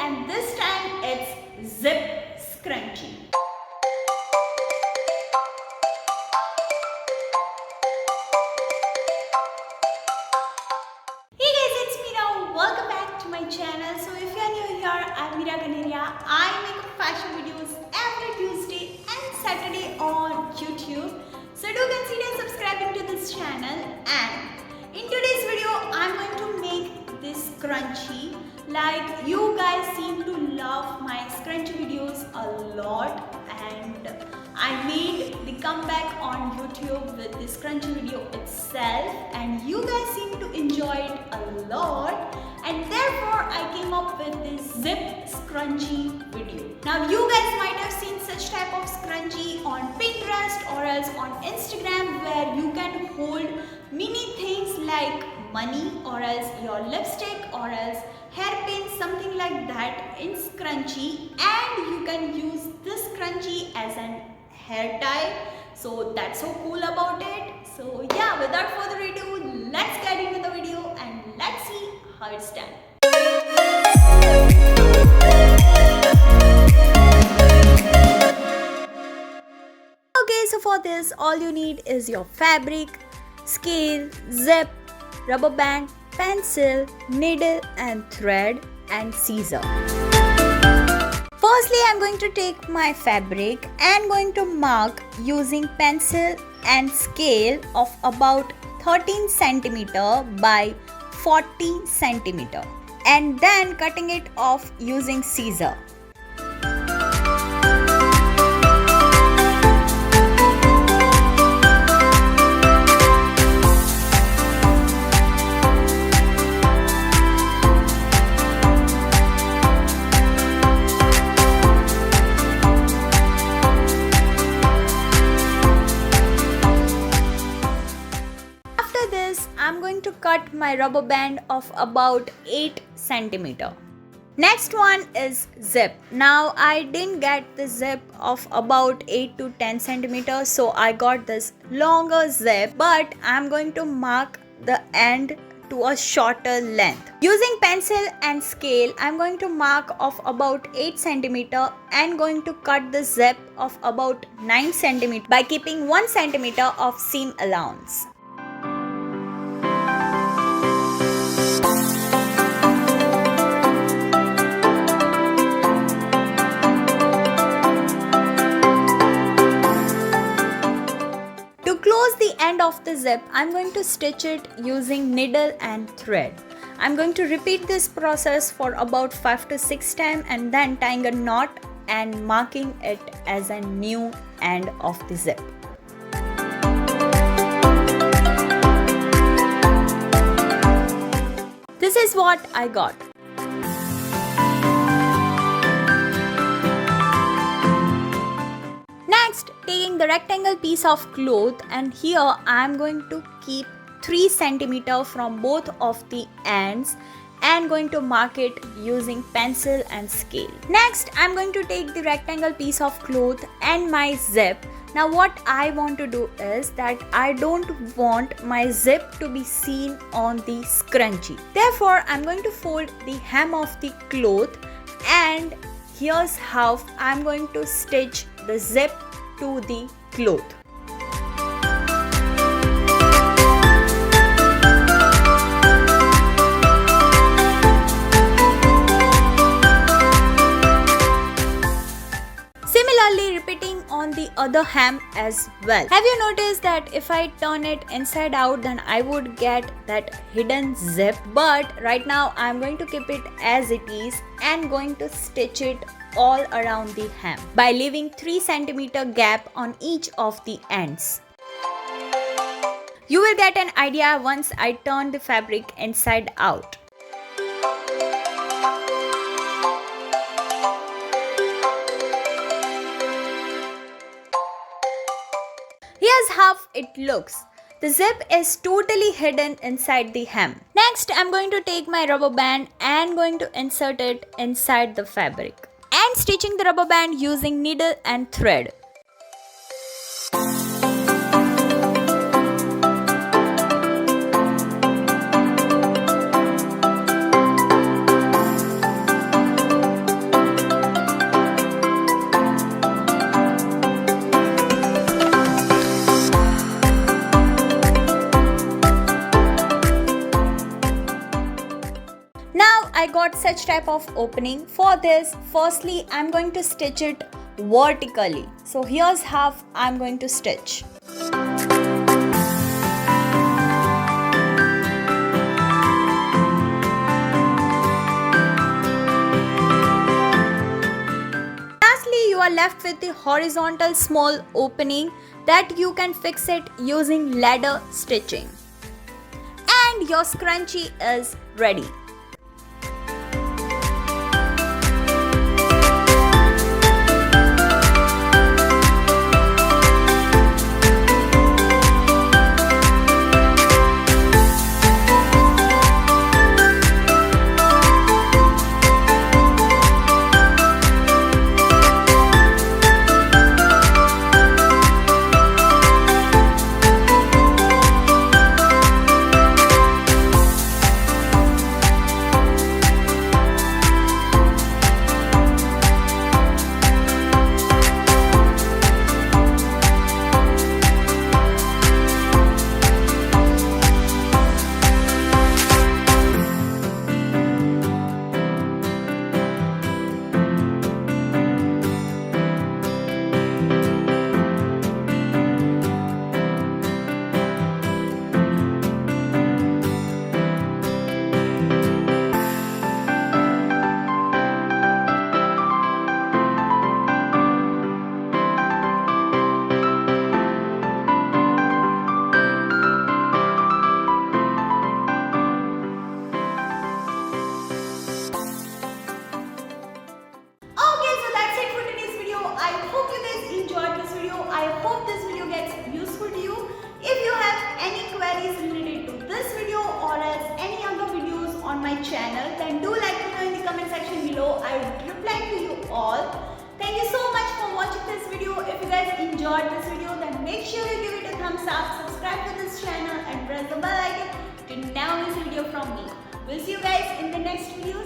and this time it's Zip Scrunchie. Hey guys, it's Meera. Welcome back to my channel. So if you are new here, I'm Unported. I make fashion videos every Tuesday and Saturday on YouTube. So do consider subscribing to this channel, and in today's video I'm going to make this scrunchie. Like, you guys seem to love my scrunchie videos a lot, and I made the comeback on YouTube with this scrunchie video itself, and you guys seem to enjoy it a lot, and therefore I came up with this Zip Scrunchie video. Now you guys might have seen such type of scrunchie on Pinterest or else on Instagram, where you can hold many things like money or else your lipstick or else hairpin, something like that in scrunchie, and you can use this scrunchie as an hair tie. So that's so cool about it. So yeah, without further ado, let's get into the video and let's see how it's done. Okay, so for this all you need is your fabric, scale, zip, rubber band, pencil, needle and thread, and scissor. Firstly, I'm going to take my fabric and going to mark using pencil and scale of about 13 cm by 40 cm, and then cutting it off using scissor. I'm going to cut my rubber band of about 8 cm. Next one is zip. Now I didn't get the zip of about 8 to 10 cm, so I got this longer zip, but I'm going to mark the end to a shorter length. Using pencil and scale, I'm going to mark of about 8 cm and going to cut the zip of about 9 cm by keeping 1 cm of seam allowance. The end of the zip, I'm going to stitch it using needle and thread. I'm going to repeat this process for about 5 to 6 times and then tying a knot and marking it as a new end of the zip. This is what I got. Next, taking the rectangle piece of cloth, and here I am going to keep 3 cm from both of the ends and going to mark it using pencil and scale. Next, I am going to take the rectangle piece of cloth and my zip. Now what I want to do is that I don't want my zip to be seen on the scrunchie. Therefore, I am going to fold the hem of the cloth, and here's how I am going to stitch the zip to the cloth. Similarly, repeating on the other hem as well. Have you noticed that if I turn it inside out, then I would get that hidden zip, but right now I'm going to keep it as it is and going to stitch it all around the hem by leaving 3 cm gap on each of the ends. You will get an idea once I turn the fabric inside out. Here's how it looks. The zip is totally hidden inside the hem. Next, I'm going to take my rubber band and going to insert it inside the fabric and stitching the rubber band using needle and thread. Now I got such type of opening. For this, firstly I'm going to stitch it vertically. So here's how I'm going to stitch. Lastly, you are left with the horizontal small opening that you can fix it using ladder stitching. And your scrunchie is ready. I hope this video gets useful to you. If you have any queries related to this video or else any other videos on my channel, then do let me know in the comment section below. I would reply to you all. Thank you so much for watching this video. If you guys enjoyed this video, then make sure you give it a thumbs up, subscribe to this channel and press the bell icon to never miss a video from me. We'll see you guys in the next video.